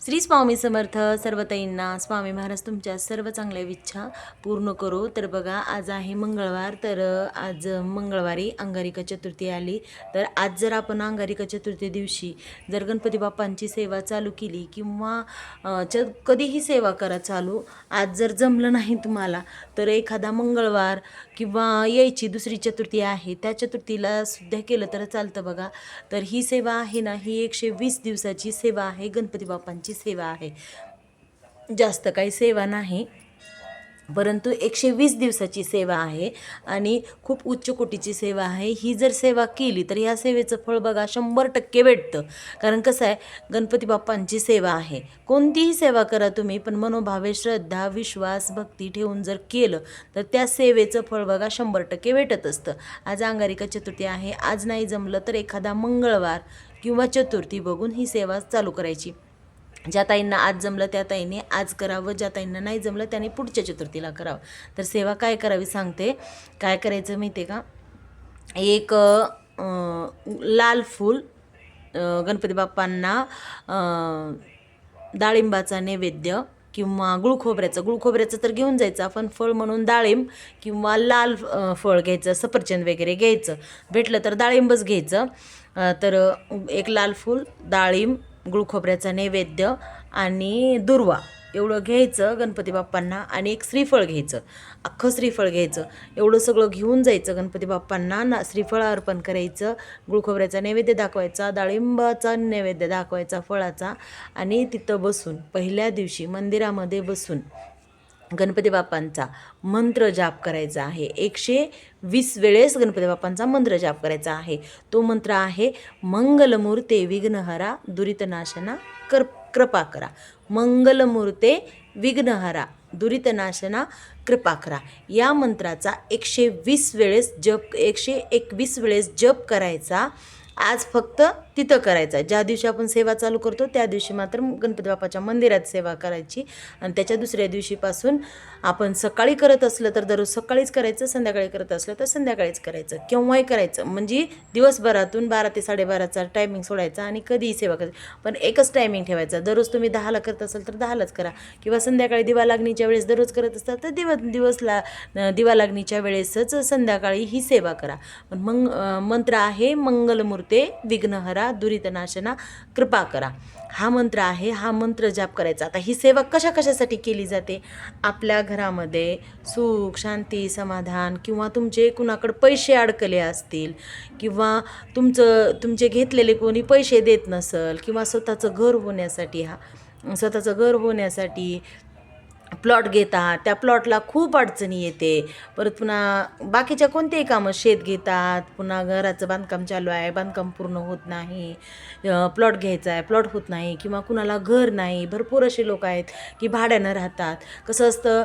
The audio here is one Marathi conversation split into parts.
श्री स्वामी समर्थ. सर्वताईंना स्वामी महाराज तुमच्या सर्व चांगल्या इच्छा पूर्ण करो. तर बघा, आज आहे मंगळवार. तर आज मंगळवारी अंगारिका चतुर्थी आली. तर आज जर आपण अंगारिका चतुर्थी दिवशी जर गणपती बाप्पांची सेवा चालू केली किंवा कधीही सेवा करा चालू, आज जर जमलं नाही तुम्हाला तर एखादा मंगळवार किंवा यायची दुसरी चतुर्थी आहे त्या चतुर्थीला सुद्धा केलं तर चालतं. बघा, तर ही सेवा आहे ना, ही 120 दिवसाची सेवा आहे. गणपती बाप्पांची सेवा आहे. जास्त काही सेवा नाही, परंतु 120 दिवसाची सेवा आहे आणि खूप उच्च कोटीची सेवा आहे. ही जर सेवा केली तर ह्या सेवेचं फळ बघा 100% भेटतं. कारण कसं आहे, गणपती बाप्पांची सेवा आहे. कोणतीही सेवा करा तुम्ही, पण मनोभावे श्रद्धा विश्वास भक्ती ठेवून जर केलं तर त्या सेवेचं फळ बघा 100% भेटत असतं. आज अंगारिका चतुर्थी आहे. आज नाही जमलं तर एखादा मंगळवार किंवा चतुर्थी बघून ही सेवा चालू करायची. ज्या ताईंना आज जमलं त्या ताईंनी आज करावं, ज्या ताईंना नाही जमलं त्याने पुढच्या चतुर्थीला करावं. तर सेवा काय करावी सांगते. काय करायचं माहिती आहे का, एक लाल फूल गणपती बाप्पांना डाळिंबाचा नैवेद्य किंवा गुळखोबऱ्याचं तर घेऊन जायचं आपण. फळ म्हणून डाळिंब किंवा लाल फळ घ्यायचं, सफरचंद वगैरे घ्यायचं. भेटलं तर डाळिंबच घ्यायचं. तर एक लाल फूल, डाळिंब, गुळखोबऱ्याचा नैवेद्य आणि दुर्वा एवढं घ्यायचं गणपती बाप्पांना. आणि एक श्रीफळ घ्यायचं, अख्खं श्रीफळ घ्यायचं. एवढं सगळं घेऊन जायचं गणपती बाप्पांना. श्रीफळ अर्पण करायचं, गुळखोबऱ्याचा नैवेद्य दाखवायचा, डाळिंबाचा नैवेद्य दाखवायचा फळाचा. आणि तिथं बसून पहिल्या दिवशी मंदिरामध्ये बसून गणपती बाप्पांचा मंत्र जाप करायचा आहे. 120 वेळेस गणपती बाप्पांचा मंत्र जाप करायचा आहे. तो मंत्र आहे मंगलमूर्ते विघ्नहरा दुरितनाशना कृपा करा. मंगलमूर्ते विघ्नहरा दुरितनाशना कृपा करा. या मंत्राचा 120 वेळेस जप, 121 वेळेस जप करायचा. आज फक्त तिथं करायचं. ज्या दिवशी आपण सेवा चालू करतो त्या दिवशी मात्र गणपती बाप्पाच्या मंदिरात सेवा करायची. आणि त्याच्या दुसऱ्या दिवशीपासून आपण सकाळी करत असलं तर दररोज सकाळीच करायचं, संध्याकाळी करत असलं तर संध्याकाळीच करायचं, केव्हाही करायचं. म्हणजे दिवसभरातून 12 ते 12:30चा टायमिंग सोडायचा आणि कधीही सेवा करायची. पण एकच टायमिंग ठेवायचा. दररोज तुम्ही 10ला करत असाल तर 10लाच करा, किंवा संध्याकाळी दिवा लागणीच्या वेळेस दररोज करत असाल तर दिवा लागणीच्या वेळेसच संध्याकाळी ही सेवा करा. पण मंत्र आहे मंगलमूर्ती विघ्नहरा दुरितनाशना कृपा करा. हा मंत्र आहे. हा मंत्र जाप करायचा. आता ही सेवा कशासाठी केली जाते. आपल्या घरामध्ये सुख शांती समाधान, किंवा तुमचे कुणाकडे पैसे अडकले असतील, किंवा तुमचे घेतलेले कोणी पैसे देत नसेल, किंवा स्वतःचं घर होण्यासाठी प्लॉट घेतात, त्या प्लॉटला खूप अडचणी येते. परत पुन्हा बाकीच्या कोणतेही कामं, शेत घेतात, पुन्हा घराचं बांधकाम चालू आहे, बांधकाम पूर्ण होत नाही, प्लॉट घ्यायचा आहे, प्लॉट होत नाही, किंवा कुणाला घर नाही. भरपूर असे लोक आहेत की भाड्यानं राहतात. कसं असतं,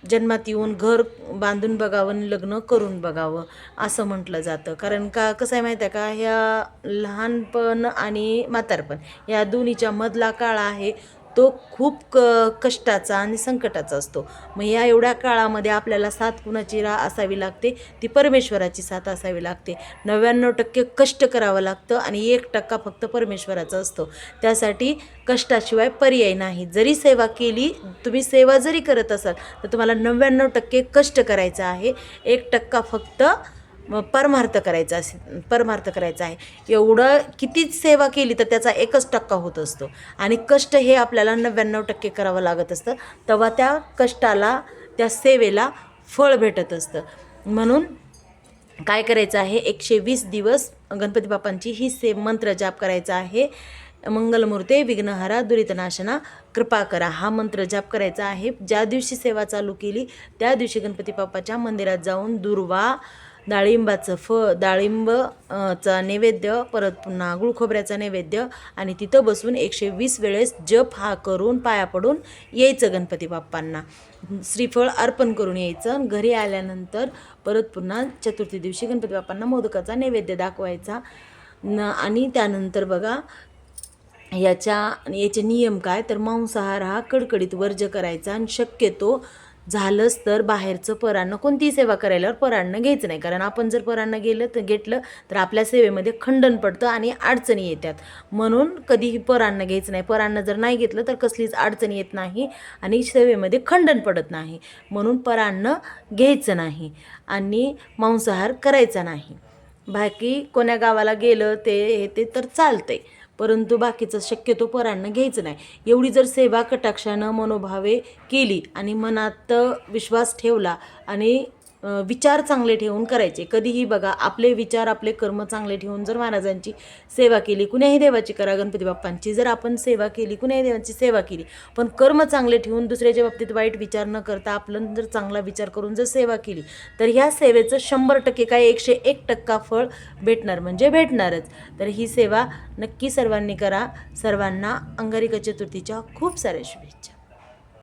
जन्मात येऊन घर बांधून बघावं, लग्न करून बघावं असं म्हटलं जातं. कारण का कसं आहे माहिती आहे का, ह्या लहानपण आणि म्हातारपण या दोन्हीच्या मधला काळ आहे तो खूप कष्टाचा आणि संकटाचा असतो. मग या एवढ्या काळामध्ये आपल्याला साथ कुणाची असावी लागते, ती परमेश्वराची साथ असावी लागते. 99% कष्ट करावं लागतं आणि 1% फक्त परमेश्वराचा असतो. त्यासाठी कष्टाशिवाय पर्याय नाही. जरी सेवा केली, तुम्ही सेवा जरी करत असाल तर तुम्हाला 99% कष्ट करायचं आहे. 1% फक्त परमार्थ करायचा आहे. एवढं कितीच सेवा केली तर त्याचा 1% होत असतो. आणि कष्ट हे आपल्याला 99% करावं लागत असतं. तेव्हा त्या कष्टाला, त्या सेवेला फळ भेटत असतं. म्हणून काय करायचं आहे, 120 दिवस गणपती बाप्पांची ही मंत्र जाप करायचा आहे. मंगलमूर्ते विघ्नहरा दुरितनाशना कृपा करा. हा मंत्र जाप करायचा आहे. ज्या दिवशी सेवा चालू केली त्या दिवशी गणपती बाप्पाच्या मंदिरात जाऊन दुर्वा, डाळिंबचा नैवेद्य, परत पुन्हा गुळखोबऱ्याचा नैवेद्य, आणि तिथं बसून 120 वेळेस जप हा करून पाया पडून यायचं गणपती बाप्पांना. श्रीफळ अर्पण करून यायचं. घरी आल्यानंतर परत पुन्हा चतुर्थी दिवशी गणपती बाप्पांना मोदकाचा नैवेद्य दाखवायचा. आणि त्यानंतर बघा, याचे नियम काय तर, मांसाहार हा कडकडीत वर्ज्य करायचा. आणि शक्यतो झालंच तर बाहेरचं परान्न कोणतीही सेवा करायल्यावर परान्न घ्यायचं नाही, कारण आपण जर परान्न घेतलं तर आपल्या सेवेमध्ये खंडन पडतं आणि अडचणी येतात. म्हणून कधीही परान्न घ्यायचं नाही. परान्न जर नाही घेतलं तर कसलीच अडचण येत नाही आणि सेवेमध्ये खंडन पडत नाही. म्हणून परान्न घ्यायचं नाही आणि मांसाहार करायचा नाही. बाकी कोण्या गावाला गेलं ते तर चालतंय, परंतु बाकीचं शक्यतो परान्न घ्यायचं नाही. एवढी जर सेवा कटाक्षानं मनोभावे केली आणि मनात विश्वास ठेवला आणि विचार चांगले ठेवून करायचे. कधीही बघा, आपले विचार आपले कर्म चांगले ठेवून जर महाराजांची सेवा केली, कुण्याही देवाची करा, गणपती बाप्पांची जर आपण सेवा केली, कुण्याही देवाची सेवा केली, पण कर्म चांगले ठेवून दुसऱ्याच्या बाबतीत वाईट विचार न करता आपलं जर चांगला विचार करून जर सेवा केली तर ह्या सेवेचं 100% काय 101% फळ भेटणार म्हणजे भेटणारच. तर ही सेवा नक्की सर्वांनी करा. सर्वांना अंगारिका चतुर्थीच्या खूप साऱ्या शुभेच्छा.